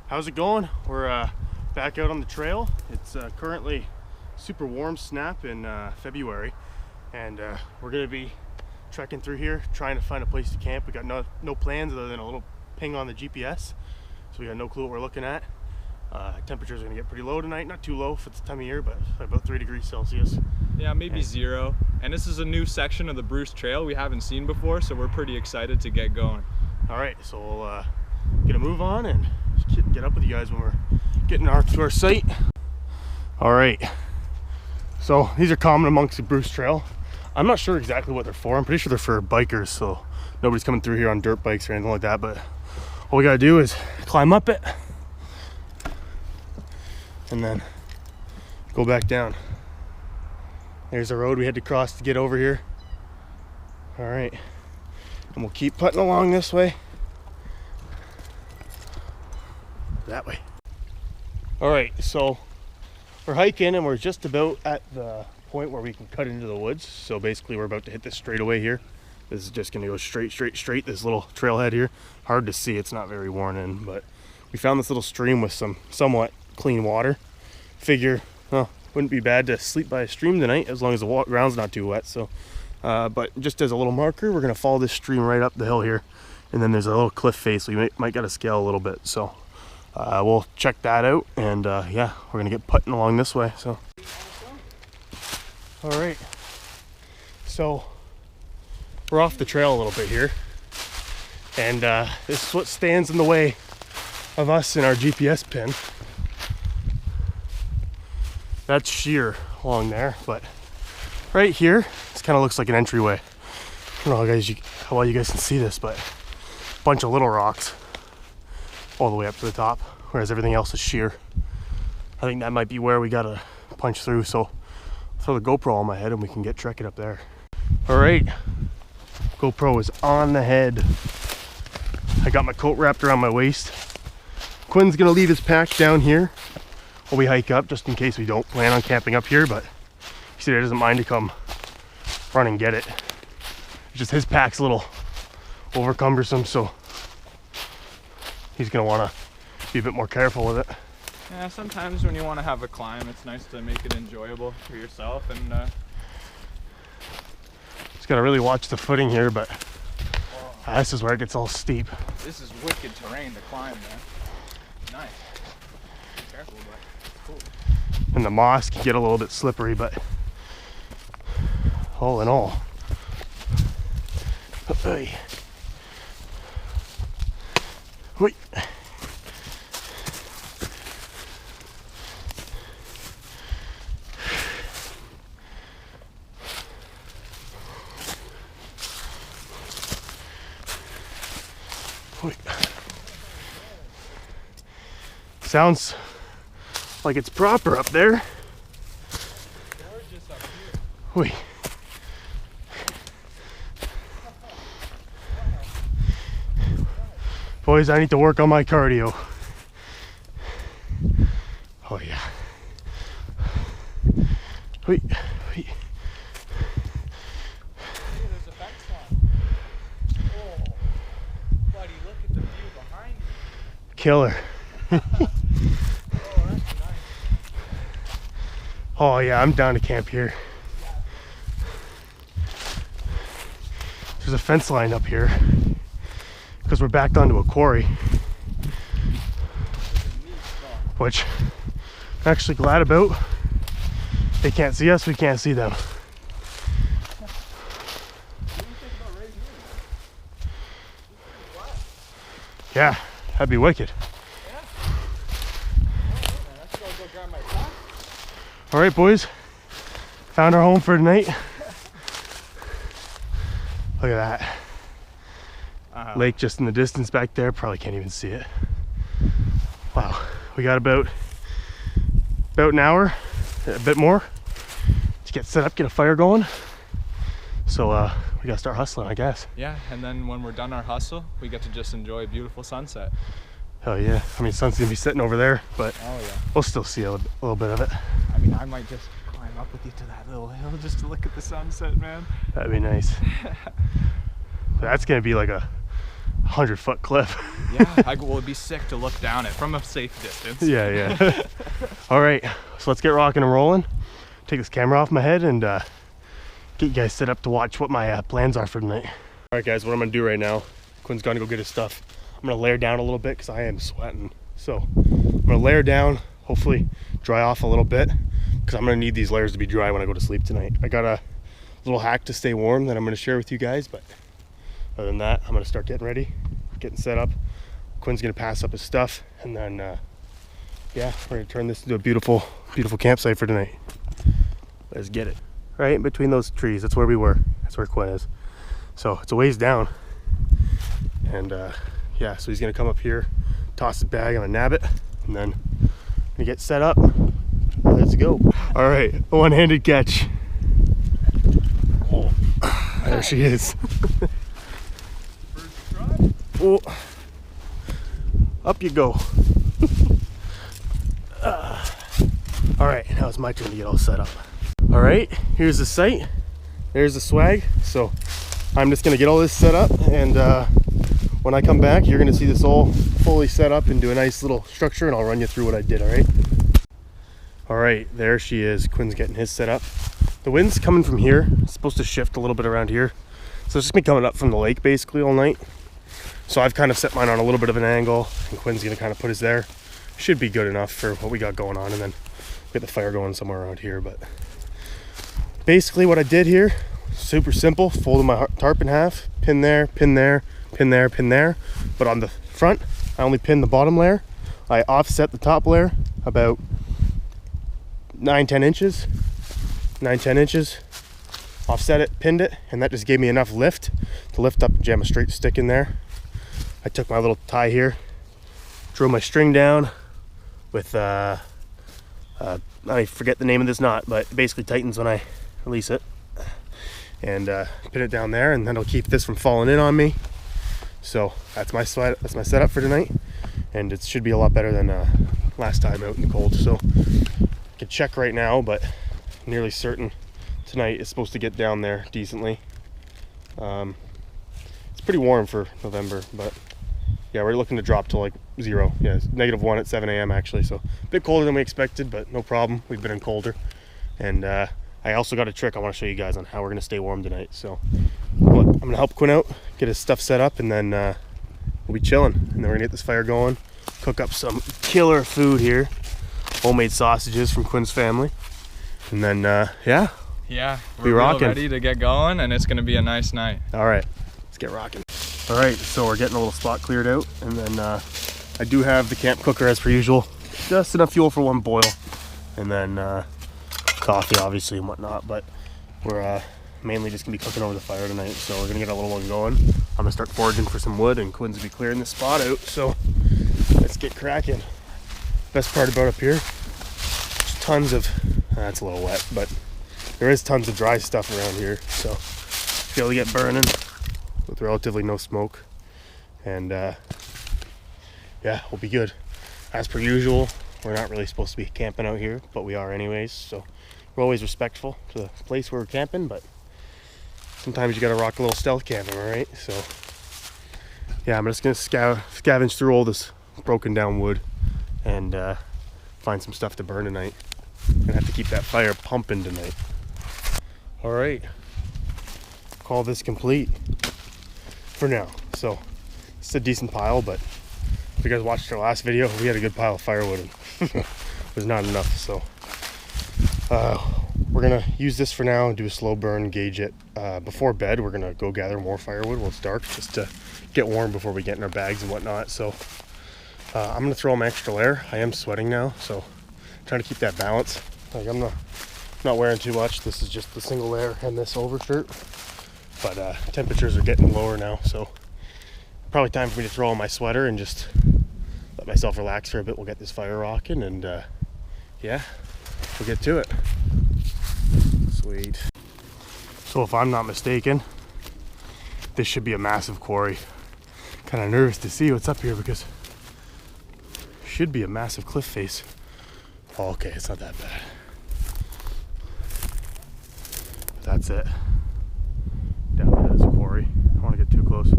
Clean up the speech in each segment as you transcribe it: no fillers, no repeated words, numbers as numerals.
How's it going? We're back out on the trail. It's currently super warm snap in February, and we're gonna be trekking through here trying to find a place to camp. We got no plans other than a little ping on the GPS, so we got no clue what we're looking at. Temperatures are gonna get pretty low tonight, not too low for this time of year, but about 3 degrees Celsius. Yeah, maybe 0. And this is a new section of the Bruce Trail we haven't seen before, so we're pretty excited to get going. All right, so we'll get a move on and get up with you guys when we're getting to our site. All right, so these are common amongst the Bruce Trail. I'm not sure exactly what they're for. I'm pretty sure they're for bikers, so nobody's coming through here on dirt bikes or anything like that, but all we gotta do is climb up it and then go back down. There's the road we had to cross to get over here. All right, and we'll keep putting along this way. That way. All right, so we're hiking and we're just about at the point where we can cut into the woods. So basically we're about to hit this straightaway here. This is just gonna go straight, this little trailhead here. Hard to see, it's not very worn in, but we found this little stream with some somewhat clean water. Figure, well, wouldn't be bad to sleep by a stream tonight as long as the ground's not too wet. So, but just as a little marker, we're gonna follow this stream right up the hill here. And then there's a little cliff face, so you might gotta scale a little bit. So we'll check that out, and yeah, we're gonna get putting along this way. So all right, so we're off the trail a little bit here, and this is what stands in the way of us in our GPS pin. That's sheer along there, but right here this kind of looks like an entryway. I don't know how well you guys can see this, but a bunch of little rocks all the way up to the top, whereas everything else is sheer. I think that might be where we gotta punch through, so I'll throw the GoPro on my head and we can get trekking up there. All right, GoPro is on the head. I got my coat wrapped around my waist. Quinn's gonna leave his pack down here while we hike up, just in case we don't plan on camping up here, but he said he doesn't mind to come run and get it. It's just his pack's a little over cumbersome, so he's gonna wanna be a bit more careful with it. Yeah, sometimes when you want to have a climb, it's nice to make it enjoyable for yourself, and just gotta really watch the footing here, but this is where it gets all steep. this is wicked terrain to climb, man. Nice. Be careful, but it's cool. And the moss can get a little bit slippery, but all in all, wait. Sounds like it's proper up there. Gorgeous up here. Wait. Boys, I need to work on my cardio. Oh yeah. Wait. Hey, there's a fence line. Oh, buddy, look at the view behind you. Killer. Oh, that's nice. Oh yeah, I'm down to camp here. There's a fence line up here because we're backed onto a quarry, which I'm actually glad about. They can't see us, we can't see them. Yeah, that'd be wicked. All right, boys, found our home for tonight. Look at that. Lake just in the distance back there, probably can't even see it. Wow, we got about an hour, a bit more, to get set up, get a fire going. So we gotta start hustling, I guess. Yeah, and then when we're done our hustle, we get to just enjoy a beautiful sunset. Hell yeah. I mean, sun's gonna be setting over there, but Oh yeah. we'll still see a little bit of it. I mean, I might just climb up with you to that little hill just to look at the sunset, man. That'd be nice. That's gonna be like a 100-foot cliff. Yeah, well, it'd be sick to look down it from a safe distance. Yeah. All right, so let's get rocking and rolling. Take this camera off my head and get you guys set up to watch what my plans are for tonight. All right, guys, what I'm gonna do right now, Quinn's gonna go get his stuff. I'm gonna layer down a little bit because I am sweating. So I'm gonna layer down, hopefully dry off a little bit, because I'm gonna need these layers to be dry when I go to sleep tonight. I got a little hack to stay warm that I'm gonna share with you guys, but other than that, I'm gonna start getting ready, getting set up. Quinn's gonna pass up his stuff, and then yeah, we're gonna turn this into a beautiful, beautiful campsite for tonight. Let's get it. Right in between those trees, that's where we were. That's where Quinn is. So it's a ways down. And yeah, so he's gonna come up here, toss his bag, I'm gonna nab it, and then I'm gonna get set up. Let's go. All right, one-handed catch. Oh, there she is. First try. Oh, up you go. All right, now it's my turn to get all set up. All right, here's the site. There's the swag. So I'm just gonna get all this set up, and when I come back, you're gonna see this all fully set up into a nice little structure, and I'll run you through what I did, all right? All right, there she is. Quinn's getting his set up. The wind's coming from here. It's supposed to shift a little bit around here. So it's just been coming up from the lake basically all night. So I've kind of set mine on a little bit of an angle, and Quinn's gonna kind of put his there. Should be good enough for what we got going on, and then get the fire going somewhere around here. But basically what I did here, super simple. Folded my tarp in half, pin there, pin there, pin there, pin there. But on the front, I only pinned the bottom layer. I offset the top layer about 9-10 inches. 9-10 inches. Offset it, pinned it, and that just gave me enough lift to lift up and jam a straight stick in there. I took my little tie here, drew my string down with I forget the name of this knot, but it basically tightens when I release it, and pin it down there, and that'll keep this from falling in on me. So that's my setup for tonight, and it should be a lot better than last time out in the cold. So I can check right now, but nearly certain tonight is supposed to get down there decently. It's pretty warm for November, but yeah, we're looking to drop to like 0. Yeah, it's -1 at 7 a.m. actually, so a bit colder than we expected, but no problem. We've been in colder. And I also got a trick I want to show you guys on how we're going to stay warm tonight. So I'm going to help Quinn out, get his stuff set up, and then we'll be chilling. And then we're going to get this fire going, cook up some killer food here, homemade sausages from Quinn's family. And then, yeah, we're real ready to get going, and it's going to be a nice night. All right, let's get rocking. All right, so we're getting a little spot cleared out, and then I do have the camp cooker as per usual, just enough fuel for one boil, and then coffee obviously and whatnot, but we're mainly just gonna be cooking over the fire tonight, so we're gonna get a little one going. I'm gonna start foraging for some wood, and Quinn's gonna be clearing this spot out, so let's get cracking. Best part about up here, there's tons of, it's a little wet, but there is tons of dry stuff around here, so be able to get burning with relatively no smoke, and yeah, we'll be good. As per usual, we're not really supposed to be camping out here, but we are anyways, so we're always respectful to the place where we're camping, but sometimes you gotta rock a little stealth camping, all right? So yeah, I'm just gonna scavenge through all this broken down wood and find some stuff to burn tonight. I'm gonna have to keep that fire pumping tonight. All right, call this complete for now. So it's a decent pile, but if you guys watched our last video, we had a good pile of firewood and it was not enough. So we're gonna use this for now and do a slow burn, gauge it. Before bed, we're gonna go gather more firewood while it's dark, just to get warm before we get in our bags and whatnot. So I'm gonna throw my extra layer. I am sweating now, so I'm trying to keep that balance. Like, I'm not wearing too much. This is just the single layer and this overshirt, but temperatures are getting lower now, so probably time for me to throw on my sweater and just let myself relax for a bit. We'll get this fire rocking, and yeah, we'll get to it. Sweet. So if I'm not mistaken, this should be a massive quarry. Kind of nervous to see what's up here because it should be a massive cliff face. Oh, okay, it's not that bad. That's it. Down there is a quarry. I don't want to get too close.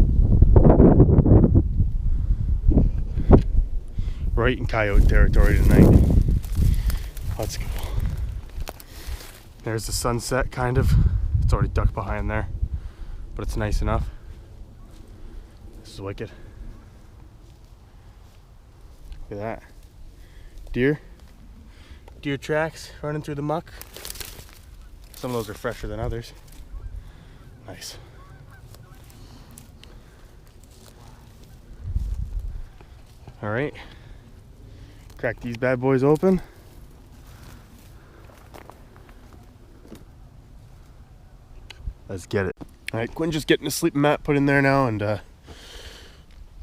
right in coyote territory tonight. Let's go. There's the sunset, kind of. It's already ducked behind there, but it's nice enough. This is wicked. Look at that. Deer tracks running through the muck. Some of those are fresher than others. Nice. All right, crack these bad boys open. Let's get it. All right, Quinn's just getting a sleeping mat put in there now, and I'm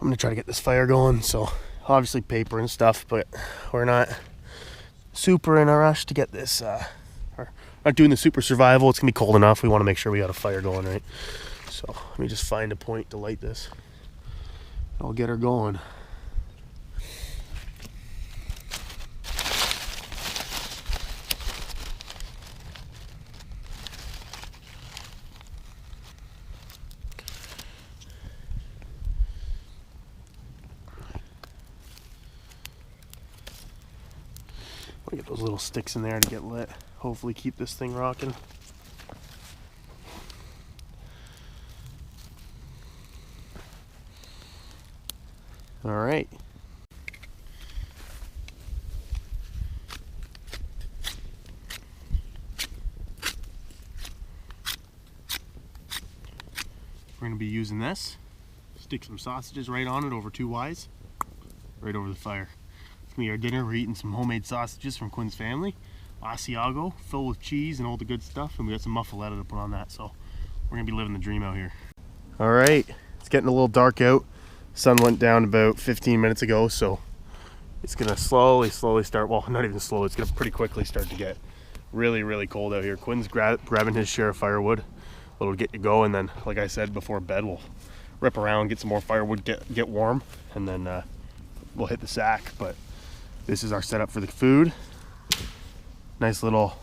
gonna try to get this fire going. So obviously paper and stuff, but we're not super in a rush to get this, or not doing the super survival. It's gonna be cold enough. We wanna make sure we got a fire going, right? So let me just find a point to light this. I'll get her going. I'll get those little sticks in there to get lit. Hopefully keep this thing rocking. All right. We're gonna be using this. Stick some sausages right on it over 2 Ys, right over the fire. It's gonna be our dinner. We're eating some homemade sausages from Quinn's family. Asiago, filled with cheese and all the good stuff, and we got some muffaletta to put on that, so we're gonna be living the dream out here. All right, it's getting a little dark out. Sun went down about 15 minutes ago, so it's gonna slowly start, well, not even slow, it's gonna pretty quickly start to get really cold out here. Quinn's grabbing his share of firewood. It'll get you going, then, like I said, before bed, we'll rip around, get some more firewood, get warm, and then we'll hit the sack. But this is our setup for the food. Nice little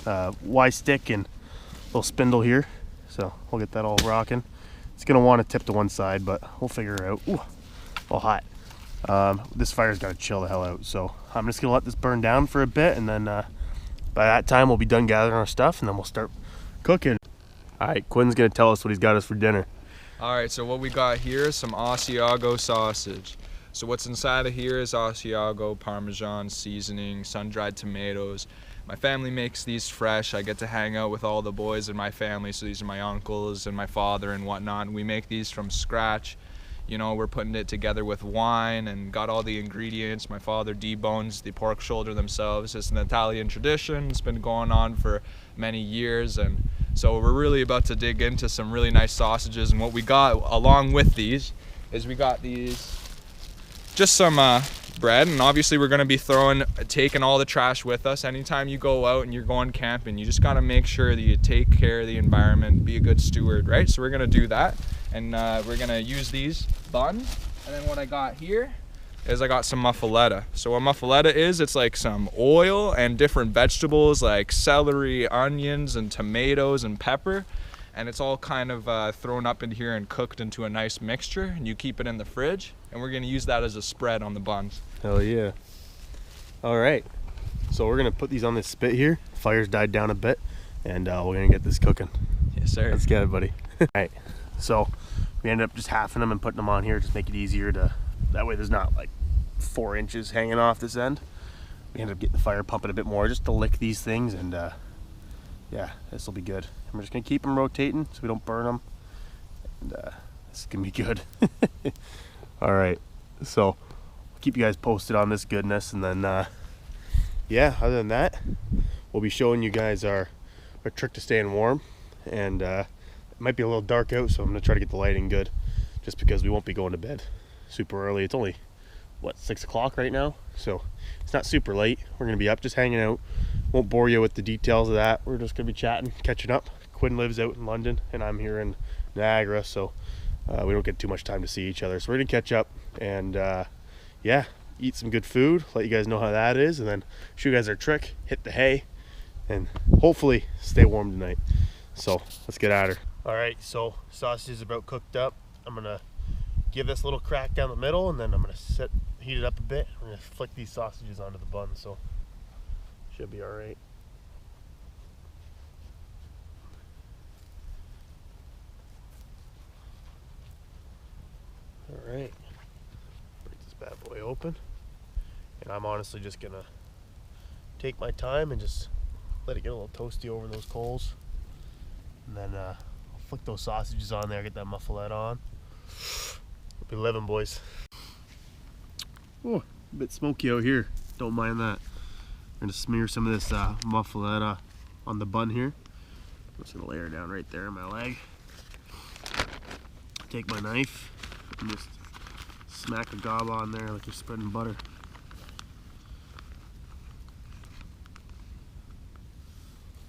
Y stick and little spindle here, so we'll get that all rocking. It's gonna want to tip to one side, but we'll figure it out. Ooh, all hot. This fire's got to chill the hell out, so I'm just gonna let this burn down for a bit, and then by that time we'll be done gathering our stuff, and then we'll start cooking. All right, Quinn's gonna tell us what he's got us for dinner. All right, so what we got here is some Asiago sausage. So what's inside of here is Asiago, Parmesan, seasoning, sun-dried tomatoes. My family makes these fresh. I get to hang out with all the boys in my family, so these are my uncles and my father and whatnot. And we make these from scratch. You know, we're putting it together with wine and got all the ingredients. My father debones the pork shoulder themselves. It's an Italian tradition. It's been going on for many years, and so we're really about to dig into some really nice sausages. And what we got along with these is we got these, just some bread, and obviously we're going to be taking all the trash with us. Anytime you go out and you're going camping, you just got to make sure that you take care of the environment, be a good steward, right? So we're going to do that, and we're going to use these buns. And then what I got here is I got some muffaletta. So what muffaletta is, it's like some oil and different vegetables like celery, onions, and tomatoes and pepper. And it's all kind of thrown up in here and cooked into a nice mixture, and you keep it in the fridge, and we're gonna use that as a spread on the buns. Hell yeah. All right, so we're gonna put these on this spit here. Fire's died down a bit, and we're gonna get this cooking. Yes, sir. Let's get it, buddy. All right, so we ended up just halving them and putting them on here, just make it easier to, that way there's not like 4 inches hanging off this end. We ended up getting the fire pumping a bit more just to lick these things, and yeah, this will be good. And we're just gonna keep them rotating so we don't burn them, and this is gonna be good. All right, so I'll keep you guys posted on this goodness, and then yeah, other than that, we'll be showing you guys our trick to staying warm. And it might be a little dark out, so I'm gonna try to get the lighting good, just because we won't be going to bed super early. It's only, what, 6 o'clock right now, so it's not super late. We're gonna be up just hanging out. Won't bore you with the details of that. We're just gonna be chatting, catching up. Quinn lives out in London, and I'm here in Niagara, so we don't get too much time to see each other. So we're gonna catch up and yeah, eat some good food, let you guys know how that is, and then show you guys our trick, hit the hay, and hopefully stay warm tonight. So let's get at her. All right, so sausage is about cooked up. I'm gonna give this a little crack down the middle, and then I'm gonna heat it up a bit. I'm gonna flick these sausages onto the bun, so should be all right. All right, break this bad boy open, and I'm honestly just gonna take my time and just let it get a little toasty over those coals, and then I'll flick those sausages on there, get that muffaletta on. We'll be living, boys. Oh, a bit smoky out here. Don't mind that. I'm gonna smear some of this muffaletta on the bun here. I'm just gonna lay her down right there on my leg. Take my knife and just smack a gob on there like you're spreading butter.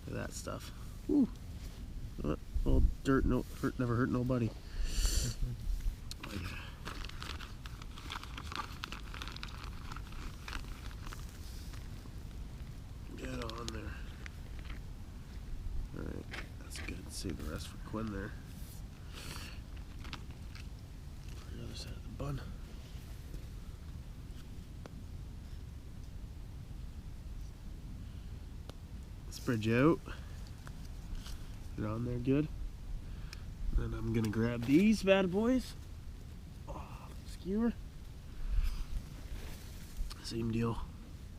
Look at that stuff. Ooh. All dirt, never hurt nobody. Oh, yeah. Get on there. Alright, that's good. Save the rest for Quinn there. The other side of the bun. Spread you out. Get on there good. Then I'm gonna grab these bad boys. Oh, skewer. Same deal.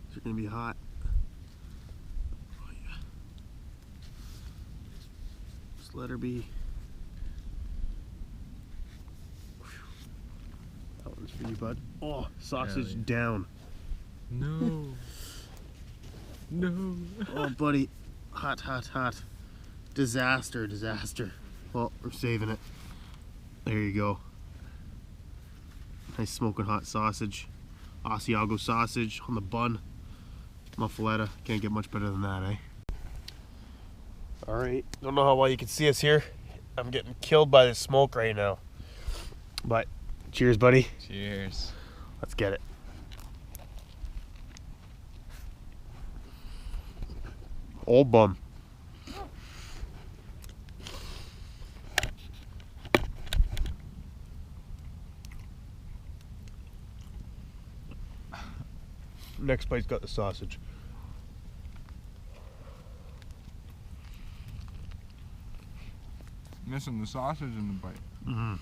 These are gonna be hot. Oh yeah. Just let her be. Whew. That one's for you, bud. Oh, sausage down. No. No. Oh, buddy. Hot, hot, hot. Disaster, disaster. Well, we're saving it. There you go. Nice smoking hot sausage. Asiago sausage on the bun. Muffaletta. Can't get much better than that, eh? Alright. Don't know how well you can see us here. I'm getting killed by the smoke right now. But, cheers, buddy. Cheers. Let's get it. Old bun. Next bite's got the sausage. Missing the sausage in the bite. Mm-hmm.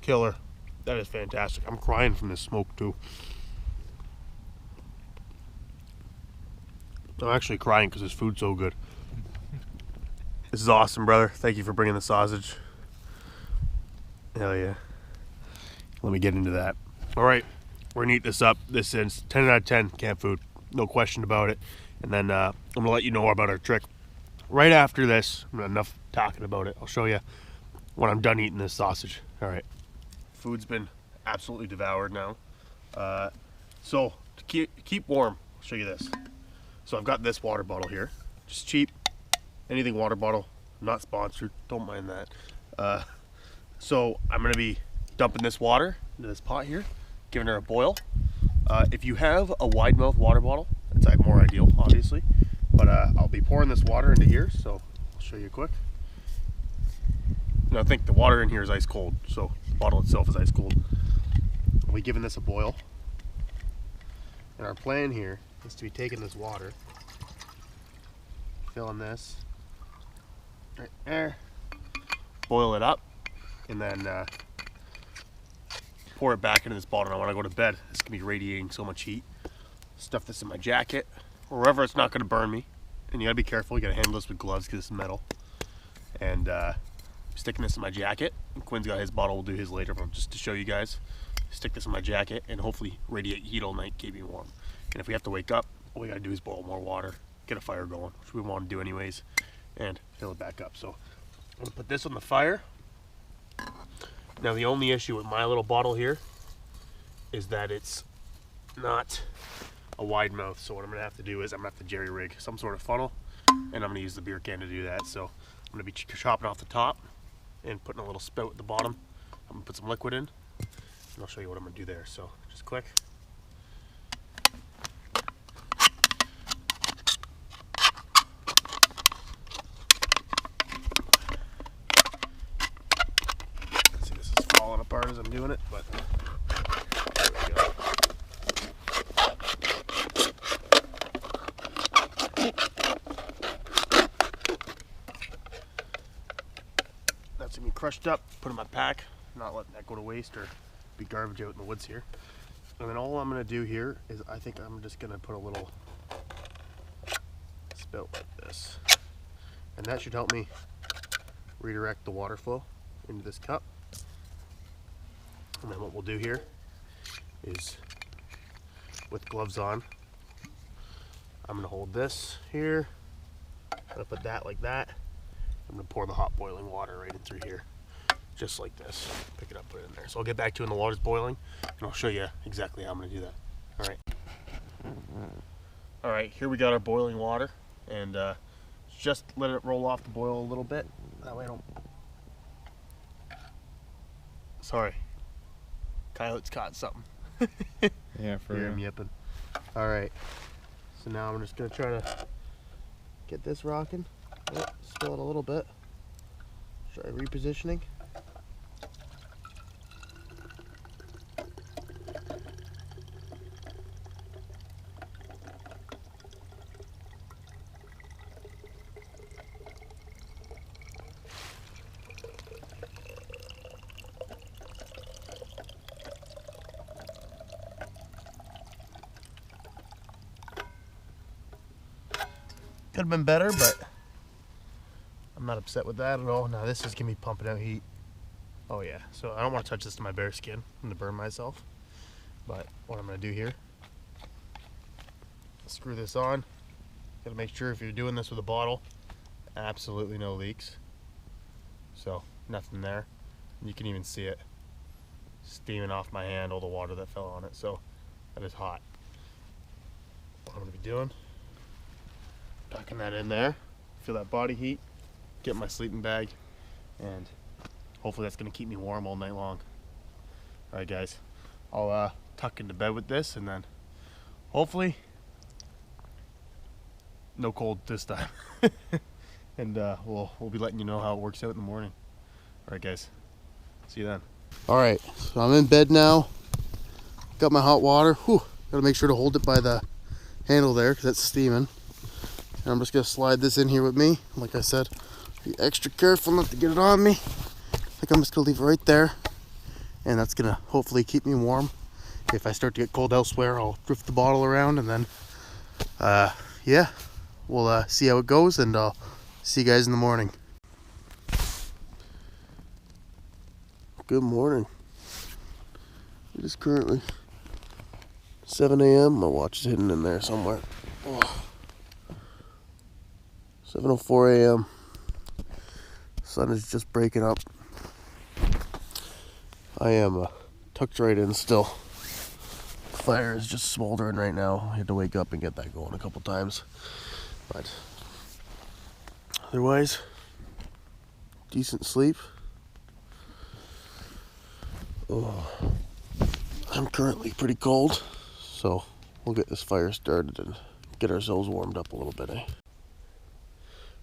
Killer. That is fantastic. I'm crying from this smoke too. I'm actually crying because this food's so good. This is awesome, brother. Thank you for bringing the sausage. Hell yeah. Let me get into that. All right, we're gonna eat this up. This is 10 out of 10 camp food. No question about it. And then I'm gonna let you know about our trick. Right after this, enough talking about it. I'll show you when I'm done eating this sausage. All right. Food's been absolutely devoured now. So to keep warm, I'll show you this. So I've got this water bottle here, just cheap, anything water bottle, not sponsored, don't mind that. So I'm gonna be dumping this water into this pot here, giving her a boil. If you have a wide mouth water bottle, it's more ideal, obviously. But I'll be pouring this water into here, so I'll show you quick. And I think the water in here is ice cold, so the bottle itself is ice cold. I'll be giving this a boil. And our plan here is to be taking this water, filling this right there, boil it up, and then pour it back into this bottle. And when I go to bed, it's gonna be radiating so much heat. Stuff this in my jacket, or wherever it's not gonna burn me. And you gotta be careful, you gotta handle this with gloves because it's metal. And sticking this in my jacket, and Quinn's got his bottle, we'll do his later, but just to show you guys, stick this in my jacket and hopefully radiate heat all night, keep me warm. And if we have to wake up, all we gotta do is boil more water, get a fire going, which we want to do anyways, and fill it back up. So I'm gonna put this on the fire. Now the only issue with my little bottle here is that it's not a wide mouth. So what I'm gonna have to do is I'm gonna have to jerry rig some sort of funnel, and I'm gonna use the beer can to do that. So I'm gonna be chopping off the top and putting a little spout at the bottom. I'm gonna put some liquid in, and I'll show you what I'm gonna do there. So just click. doing it, but there we go. That's gonna be crushed up, put in my pack, not letting that go to waste or be garbage out in the woods here. And then all I'm gonna do here is I think I'm just gonna put a little spout like this. And that should help me redirect the water flow into this cup. And then what we'll do here is, with gloves on, I'm gonna hold this here. I'm gonna put that like that. I'm gonna pour the hot boiling water right in through here, just like this. Pick it up, put it in there. So I'll get back to you when the water's boiling, and I'll show you exactly how I'm gonna do that. All right. All right, here we got our boiling water, and just let it roll off the boil a little bit. That way I don't. Sorry, coyote's caught something. Yeah, for Hear real. him yipping. All right, so now I'm just gonna try to get this rocking. Oh, spill it a little bit. Try repositioning. Could have been better, but I'm not upset with that at all. Now this is gonna be pumping out heat. Oh yeah, so I don't want to touch this to my bare skin. I'm gonna burn myself. But what I'm gonna do here, screw this on. Gotta make sure if you're doing this with a bottle, absolutely no leaks. So nothing there. You can even see it steaming off my hand, all the water that fell on it. So that is hot. What I'm gonna be doing, tucking that in there, feel that body heat, get my sleeping bag, and hopefully that's gonna keep me warm all night long. All right, guys, I'll tuck into bed with this, and then hopefully no cold this time. And we'll be letting you know how it works out in the morning. All right, guys, see you then. All right, so I'm in bed now. Got my hot water. Whew, gotta make sure to hold it by the handle there because that's steaming. And I'm just gonna slide this in here with me. Like I said, be extra careful not to get it on me. I think I'm just gonna leave it right there, and that's gonna hopefully keep me warm. If I start to get cold elsewhere, I'll drift the bottle around, and then yeah, we'll see how it goes, and I'll see you guys in the morning. Good morning. It is currently 7 a.m. My watch is hidden in there somewhere. Oh. 7:04 a.m. Sun is just breaking up. I am tucked right in still. Fire is just smoldering right now. I had to wake up and get that going a couple times. But otherwise, decent sleep. Oh, I'm currently pretty cold, so we'll get this fire started and get ourselves warmed up a little bit, eh?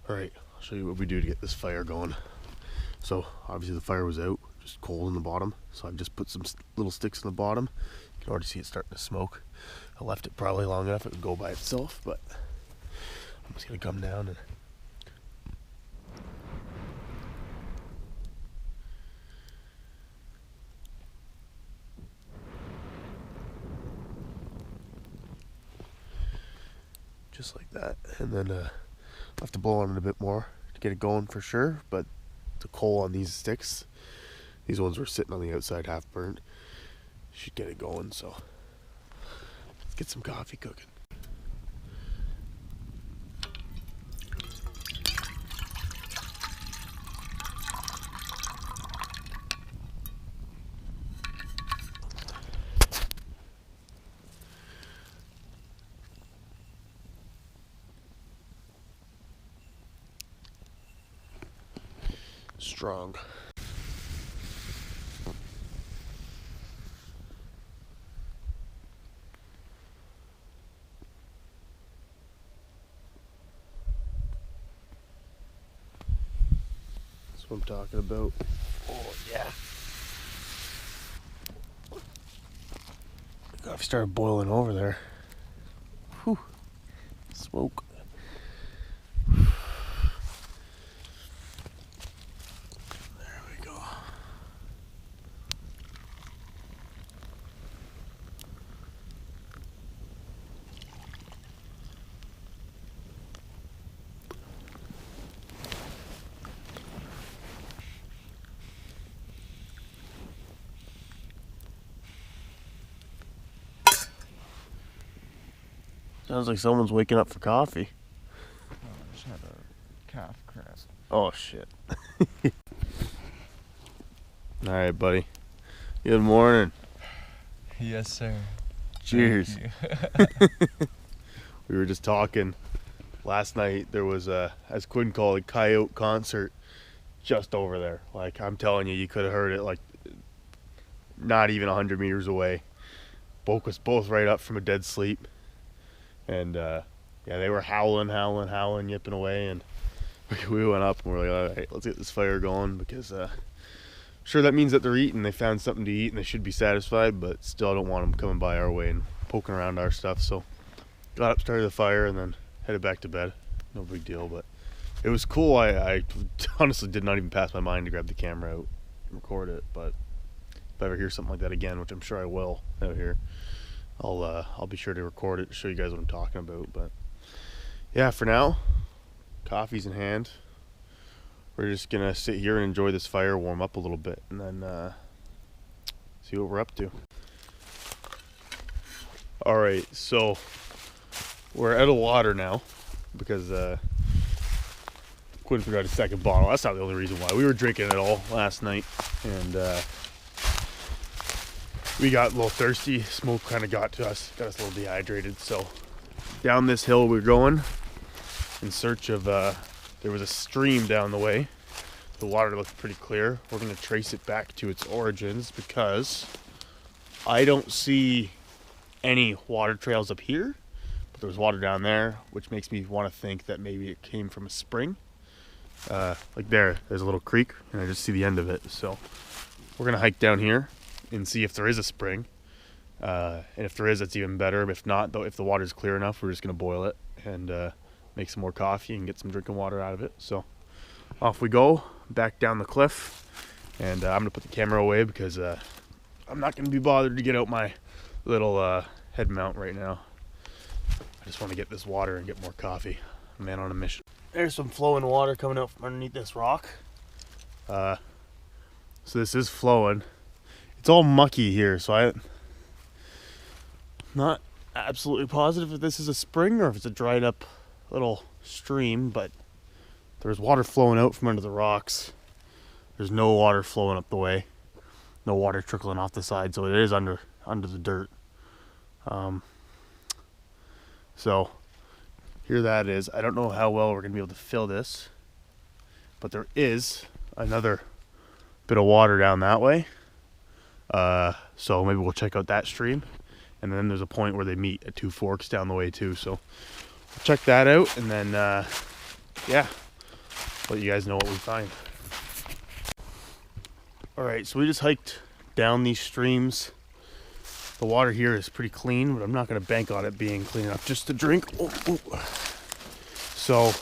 Alright, I'll show you what we do to get this fire going. So obviously the fire was out, just coal in the bottom, so I've just put some little sticks in the bottom. You can already see it starting to smoke. I left it probably long enough it would go by itself, but I'm just gonna come down and just like that, and then I'll have to blow on it a bit more to get it going for sure. But the coal on these sticks, these ones were sitting on the outside half burnt, should get it going. So let's get some coffee cooking. Strong. That's what I'm talking about. Oh yeah. Coffee started boiling over there. Whew. Smoke. There we go. Sounds like someone's waking up for coffee. Oh, I just had a calf cramp. Oh shit. Alright, buddy. Good morning. Yes, sir. Cheers. Thank you. We were just talking. Last night there was a, as Quinn called it, coyote concert just over there. Like, I'm telling you, you could have heard it like not even 100 meters away. Woke us both right up from a dead sleep. And yeah, they were howling, yipping away, and we went up and we're like, all right, let's get this fire going, because sure, that means that they're eating. They found something to eat and they should be satisfied, but still I don't want them coming by our way and poking around our stuff. So got up, started the fire, and then headed back to bed. No big deal, but it was cool. I honestly did not even pass my mind to grab the camera out and record it, but if I ever hear something like that again, which I'm sure I will out here, I'll be sure to record it, show you guys what I'm talking about. But yeah, for now, coffee's in hand. We're just gonna sit here and enjoy this fire, warm up a little bit, and then see what we're up to. All right, so we're out of water now because Quinn forgot his second bottle. That's not the only reason why. We were drinking it all last night, and we got a little thirsty. Smoke kind of got to us, got us a little dehydrated. So down this hill we're going in search of, there was a stream down the way. The water looked pretty clear. We're going to trace it back to its origins because I don't see any water trails up here, but there's water down there, which makes me want to think that maybe it came from a spring. Like there's a little creek, and I just see the end of it. So we're going to hike down here and see if there is a spring, and if there is, that's even better. If not, though, if the water's clear enough, we're just gonna boil it and make some more coffee and get some drinking water out of it. So off we go, back down the cliff, and I'm gonna put the camera away because I'm not gonna be bothered to get out my little head mount right now. I just want to get this water and get more coffee. I'm a man on a mission. There's some flowing water coming out from underneath this rock. So this is flowing. It's all mucky here, so I'm not absolutely positive if this is a spring or if it's a dried up little stream, but there's water flowing out from under the rocks. There's no water flowing up the way, no water trickling off the side, so it is under the dirt. So here that is. I don't know how well we're gonna be able to fill this, but there is another bit of water down that way. So maybe we'll check out that stream, and then there's a point where they meet at two forks down the way too. So we'll check that out, and then yeah, let you guys know what we find. All right, so we just hiked down these streams. The water here is pretty clean, but I'm not going to bank on it being clean enough just to drink. So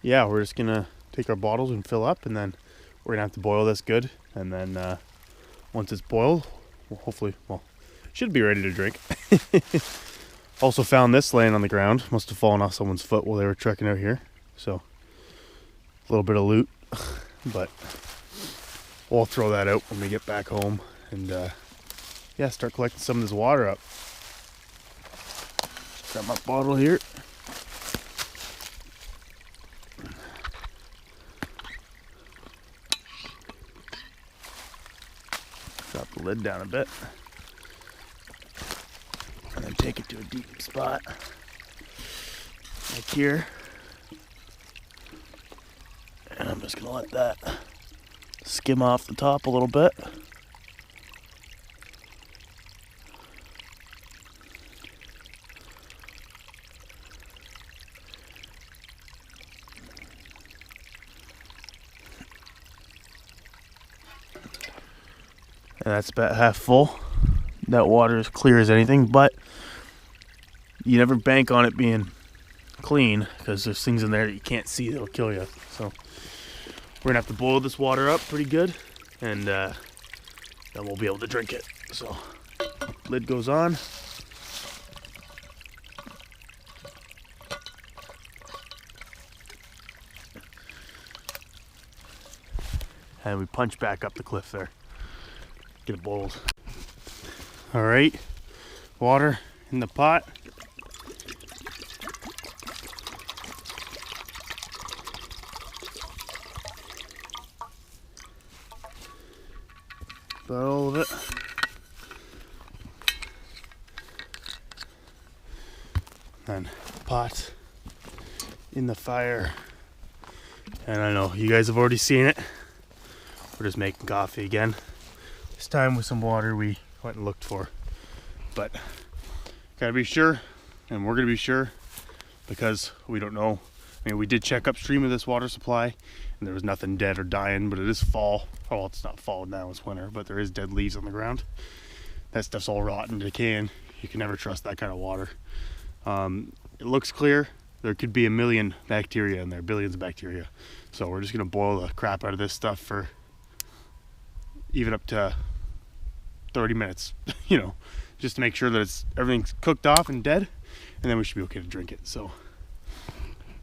yeah, we're just gonna take our bottles and fill up, and then we're gonna have to boil this good, and then once it's boiled, hopefully, well, should be ready to drink. Also found this laying on the ground. Must have fallen off someone's foot while they were trekking out here. So a little bit of loot, but we'll throw that out when we get back home, and yeah, start collecting some of this water up. Got my bottle here. Drop the lid down a bit, and then take it to a deep spot like here, and I'm just gonna let that skim off the top a little bit. And that's about half full. that water is clear as anything, but you never bank on it being clean because there's things in there that you can't see that'll kill you. So we're gonna have to boil this water up pretty good, and then we'll be able to drink it. So lid goes on. And we punch back up the cliff there. Get it boiled. All right, water in the pot. About all of it. And pot in the fire. And I know you guys have already seen it. We're just making coffee again. This time with some water we went and looked for. But gotta be sure, and we're gonna be sure, because we don't know. I mean, we did check upstream of this water supply and there was nothing dead or dying, but it is fall. Oh, well, it's not fall now, it's winter, but there is dead leaves on the ground. That stuff's all rotten, decaying. You can never trust that kind of water. It looks clear. There could be a million bacteria in there, billions of bacteria. So we're just gonna boil the crap out of this stuff for even up to 30 minutes, you know, just to make sure that everything's cooked off and dead, and then we should be okay to drink it. So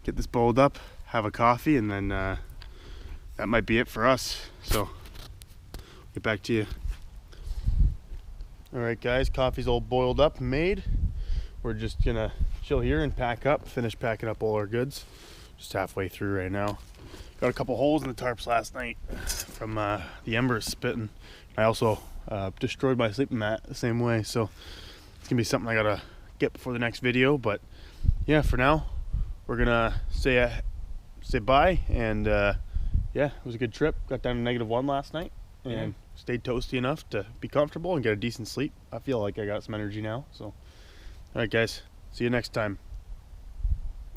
get this boiled up, have a coffee, and then that might be it for us. So get back to you. All right, guys, coffee's all boiled up and made. We're just gonna chill here and pack up, finish packing up all our goods. Just halfway through right now. Got a couple holes in the tarps last night from the embers spitting. I also destroyed my sleeping mat the same way, so it's gonna be something I gotta get before the next video. But yeah, for now we're gonna say bye, and yeah, it was a good trip. Got down to -1 last night and stayed toasty enough to be comfortable and get a decent sleep. I feel like I got some energy now. So all right, guys, see you next time.